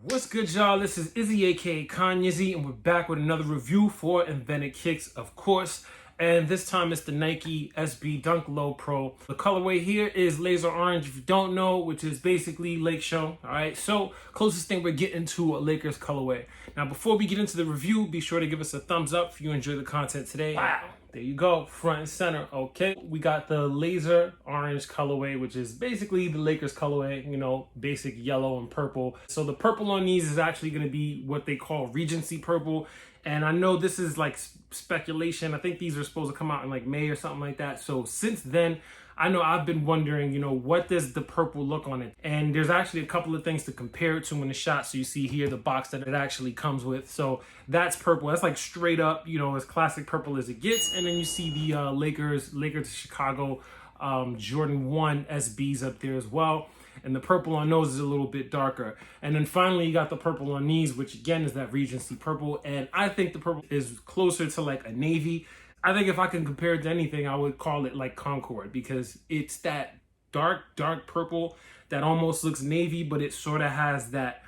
What's good, y'all? This is Izzy, aka Kanyizzy, and we're back with another review for InventedKicks, of course. And this time it's the Nike SB Dunk Low Pro. The colorway here is laser orange, if you don't know, which is basically Lake Show. All right, so closest thing we're getting to a Lakers colorway. Now, before we get into the review, be sure to give us a thumbs up if you enjoy the content today. Wow. There you go, front and center. Okay, we got the laser orange colorway, which is basically the Lakers colorway, you know, basic yellow and purple. So the purple on these is actually going to be what they call Regency purple. And I know this is like speculation. I think these are supposed to come out in like May or something like that. So since then, I know I've been wondering, you know, what does the purple look on it? And there's actually a couple of things to compare it to in the shot. So you see here the box that it actually comes with. So that's purple. That's like straight up, you know, as classic purple as it gets. And then you see the Lakers Chicago Jordan 1 SBs up there as well. And the purple on those is a little bit darker. And then finally, you got the purple on these, which again is that Regency purple. And I think the purple is closer to like a navy. I think if I can compare it to anything, I would call it like Concord, because it's that dark purple that almost looks navy, but it sort of has that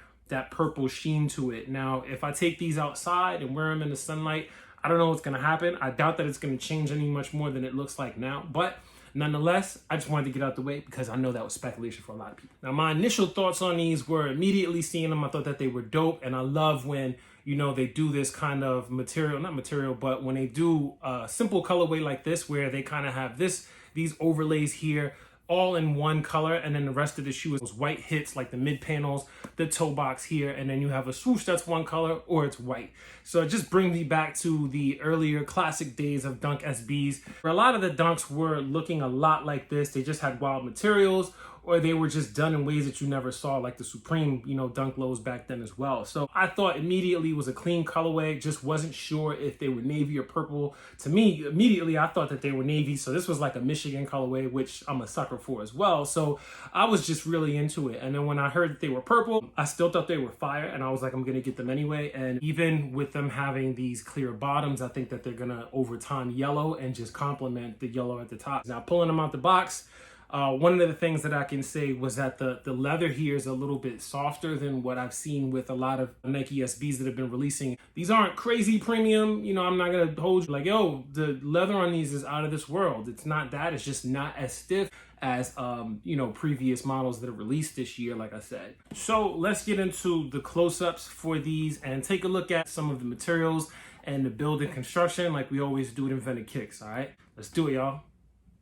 purple sheen to it. Now, if I take these outside and wear them in the sunlight, I don't know what's going to happen. I doubt that it's going to change any much more than it looks like now. But nonetheless, I just wanted to get out the way because I know that was speculation for a lot of people. Now, my initial thoughts on these were immediately seeing them, I thought that they were dope. And I love when, you know, they do this kind of but when they do a simple colorway like this, where they kind of have these overlays here, all in one color, and then the rest of the shoe is white hits like the mid panels, the toe box here, and then you have a swoosh that's one color or it's white. So it just brings me back to the earlier classic days of Dunk SBs, where a lot of the dunks were looking a lot like this. They just had wild materials, or they were just done in ways that you never saw, like the Supreme, you know, dunk lows back then as well. So I thought immediately it was a clean colorway, just wasn't sure if they were navy or purple. To me, immediately I thought that they were navy, so this was like a Michigan colorway, which I'm a sucker for as well. So I was just really into it. And then when I heard that they were purple, I still thought they were fire, and I was like, I'm gonna get them anyway. And even with them having these clear bottoms, I think that they're gonna over time yellow and just complement the yellow at the top. Now, pulling them out the box, one of the things that I can say was that the leather here is a little bit softer than what I've seen with a lot of Nike SBs that have been releasing. These aren't crazy premium, you know, I'm not going to hold you like, yo, the leather on these is out of this world. It's not that, it's just not as stiff as, you know, previous models that are released this year, like I said. So let's get into the close-ups for these and take a look at some of the materials and the build and construction like we always do at InventedKicks, all right? Let's do it, y'all.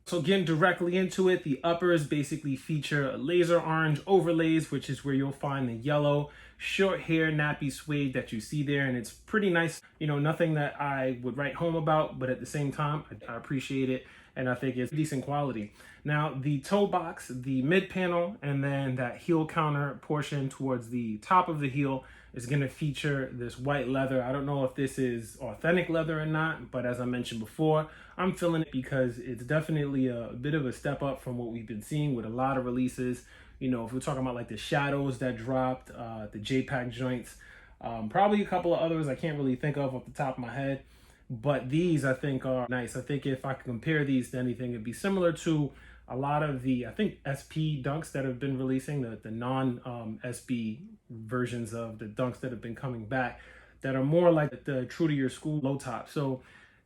So getting directly into it, the uppers basically feature laser orange overlays, which is where you'll find the yellow short hair nappy suede that you see there. And it's pretty nice, you know, nothing that I would write home about, but at the same time, I appreciate it. And I think it's decent quality. Now, the toe box, the mid panel, and then that heel counter portion towards the top of the heel is going to feature this white leather. I don't know if this is authentic leather or not, but as I mentioned before, I'm feeling it because it's definitely a bit of a step up from what we've been seeing with a lot of releases. You know, if we're talking about like the shadows that dropped, the JPAC joints, probably a couple of others I can't really think of off the top of my head. But these, I think, are nice. I think if I could compare these to anything, it'd be similar to a lot of the, I think, SP dunks that have been releasing, the non-SB versions of the dunks that have been coming back that are more like the true to your school low top. So,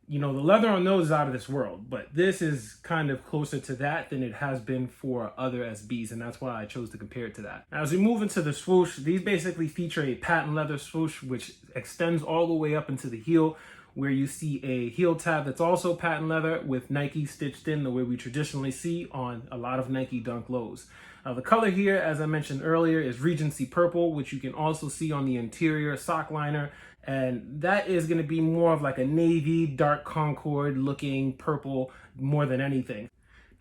you know, the leather on those is out of this world, but this is kind of closer to that than it has been for other SBs, and that's why I chose to compare it to that. Now, as we move into the swoosh, these basically feature a patent leather swoosh, which extends all the way up into the heel, where you see a heel tab that's also patent leather with Nike stitched in the way we traditionally see on a lot of Nike dunk lows. Now, the color here, as I mentioned earlier, is Regency purple, which you can also see on the interior sock liner. And that is going to be more of like a navy, dark Concord looking purple more than anything.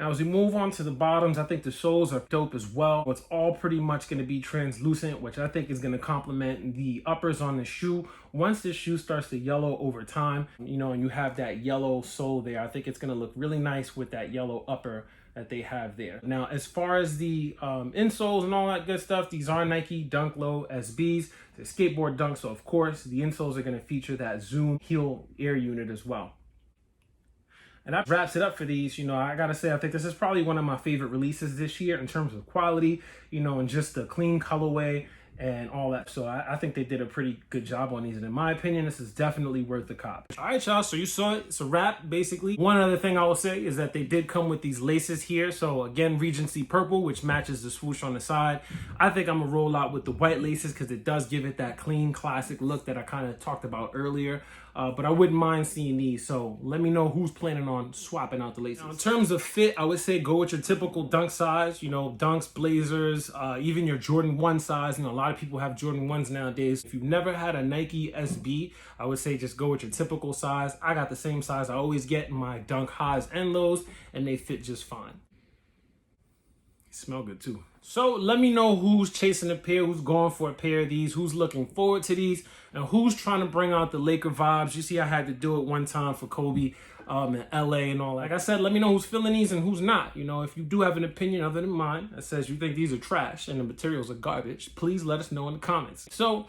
Now, as we move on to the bottoms, I think the soles are dope as well. It's all pretty much going to be translucent, which I think is going to complement the uppers on the shoe. Once the shoe starts to yellow over time, you know, and you have that yellow sole there, I think it's going to look really nice with that yellow upper that they have there. Now, as far as the insoles and all that good stuff, these are Nike Dunk Low SBs. They're skateboard dunks, so of course, the insoles are going to feature that Zoom heel air unit as well. And that wraps it up for these. You know, I gotta say, I think this is probably one of my favorite releases this year in terms of quality, you know, and just the clean colorway and all that. So I think they did a pretty good job on these. And in my opinion, this is definitely worth the cop. All right, y'all. So you saw it. It's a wrap, basically. One other thing I will say is that they did come with these laces here. So again, Regency purple, which matches the swoosh on the side. I think I'm gonna roll out with the white laces because it does give it that clean, classic look that I kind of talked about earlier. But I wouldn't mind seeing these. So let me know who's planning on swapping out the laces. Now, in terms of fit, I would say go with your typical dunk size. You know, dunks, blazers, even your Jordan 1 size. You know, a lot of people have Jordan 1s nowadays. If you've never had a Nike SB, I would say just go with your typical size. I got the same size I always get in my dunk highs and lows, and they fit just fine. Smell good too. So let me know who's chasing a pair, who's going for a pair of these, who's looking forward to these, and who's trying to bring out the Laker vibes. You see, I had to do it one time for Kobe in LA and all that. Like I said, let me know who's feeling these and who's not. You know, if you do have an opinion other than mine that says you think these are trash and the materials are garbage, please let us know in the comments. So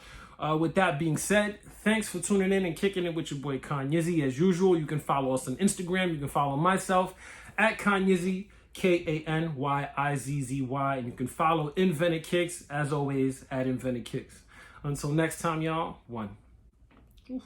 with that being said, thanks for tuning in and kicking it with your boy Kanyizzy. As usual, you can follow us on Instagram. You can follow myself at Kanyizzy, KANYIZZY, and you can follow InventedKicks as always at InventedKicks. Until next time, y'all, one. Oof.